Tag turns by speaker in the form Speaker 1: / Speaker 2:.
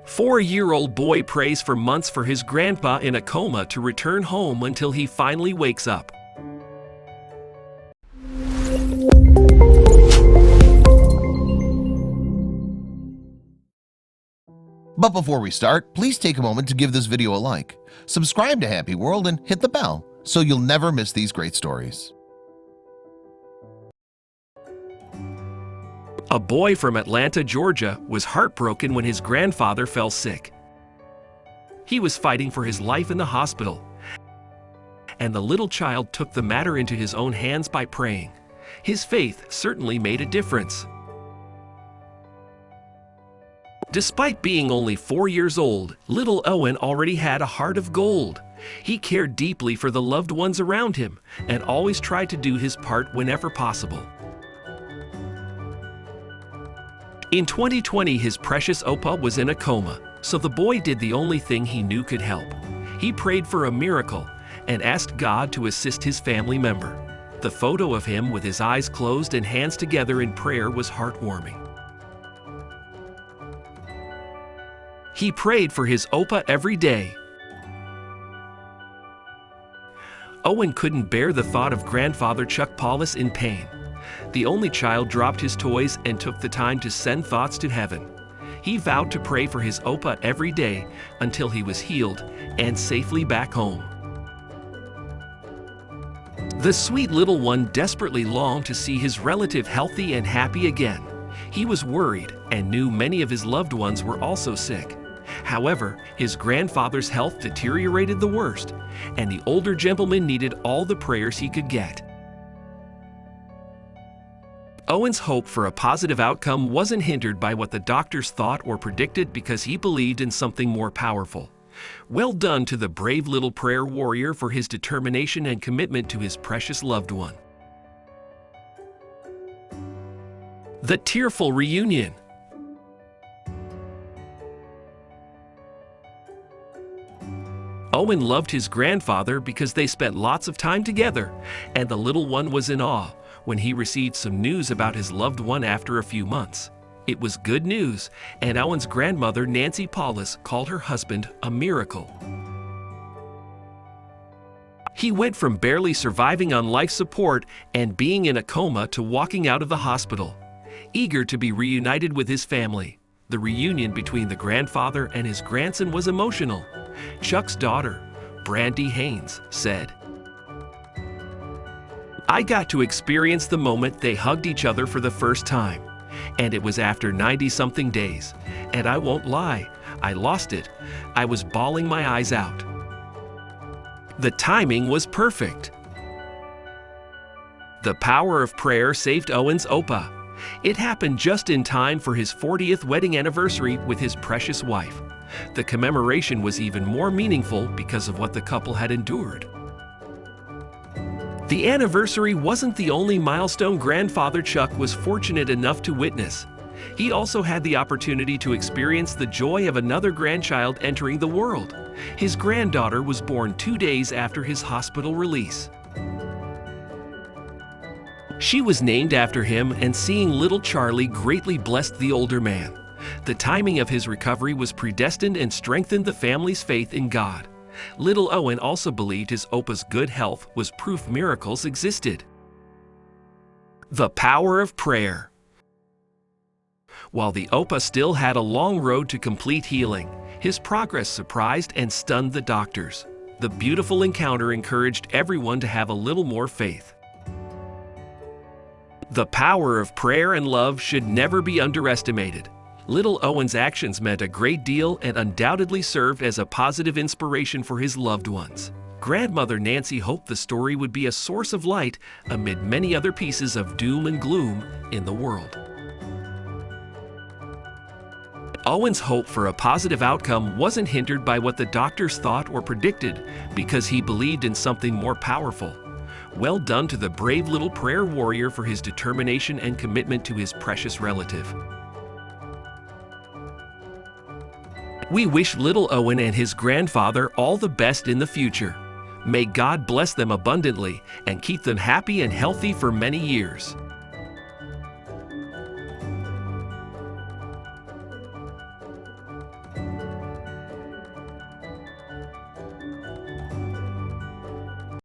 Speaker 1: 4-year-old boy prays for months for his grandpa in a coma to return home until he finally wakes up.
Speaker 2: But before we start, please take a moment to give this video a like, subscribe to Happy World, and hit the bell so you'll never miss these great stories.
Speaker 1: A boy from Atlanta, Georgia, was heartbroken when his grandfather fell sick. He was fighting for his life in the hospital, and the little child took the matter into his own hands by praying. His faith certainly made a difference. Despite being only 4 years old, little Owen already had a heart of gold. He cared deeply for the loved ones around him and always tried to do his part whenever possible. In 2020, his precious Opa was in a coma, so the boy did the only thing he knew could help. He prayed for a miracle and asked God to assist his family member. The photo of him with his eyes closed and hands together in prayer was heartwarming. He prayed for his Opa every day. Owen couldn't bear the thought of grandfather Chuck Paulus in pain. The only child dropped his toys and took the time to send thoughts to heaven. He vowed to pray for his Opa every day until he was healed and safely back home. The sweet little one desperately longed to see his relative healthy and happy again. He was worried and knew many of his loved ones were also sick. However, his grandfather's health deteriorated the worst, and the older gentleman needed all the prayers he could get. Owen's hope for a positive outcome wasn't hindered by what the doctors thought or predicted because he believed in something more powerful. Well done to the brave little prayer warrior for his determination and commitment to his precious loved one. The tearful reunion. Owen loved his grandfather because they spent lots of time together, and the little one was in awe when he received some news about his loved one after a few months. It was good news, and Owen's grandmother, Nancy Paulus, called her husband a miracle. He went from barely surviving on life support and being in a coma to walking out of the hospital, eager to be reunited with his family. The reunion between the grandfather and his grandson was emotional. Chuck's daughter, Brandy Haynes, said, "I got to experience the moment they hugged each other for the first time, and it was after 90-something days, and I won't lie, I lost it. I was bawling my eyes out. The timing was perfect." The power of prayer saved Owen's Opa. It happened just in time for his 40th wedding anniversary with his precious wife. The commemoration was even more meaningful because of what the couple had endured. The anniversary wasn't the only milestone grandfather Chuck was fortunate enough to witness. He also had the opportunity to experience the joy of another grandchild entering the world. His granddaughter was born 2 days after his hospital release. She was named after him, and seeing little Charlie greatly blessed the older man. The timing of his recovery was predestined and strengthened the family's faith in God. Little Owen also believed his Opa's good health was proof miracles existed. The power of prayer. While the Opa still had a long road to complete healing, his progress surprised and stunned the doctors. The beautiful encounter encouraged everyone to have a little more faith. The power of prayer and love should never be underestimated. Little Owen's actions meant a great deal and undoubtedly served as a positive inspiration for his loved ones. Grandmother Nancy hoped the story would be a source of light amid many other pieces of doom and gloom in the world. Owen's hope for a positive outcome wasn't hindered by what the doctors thought or predicted because he believed in something more powerful. Well done to the brave little prayer warrior for his determination and commitment to his precious relative. We wish little Owen and his grandfather all the best in the future. May God bless them abundantly and keep them happy and healthy for many years.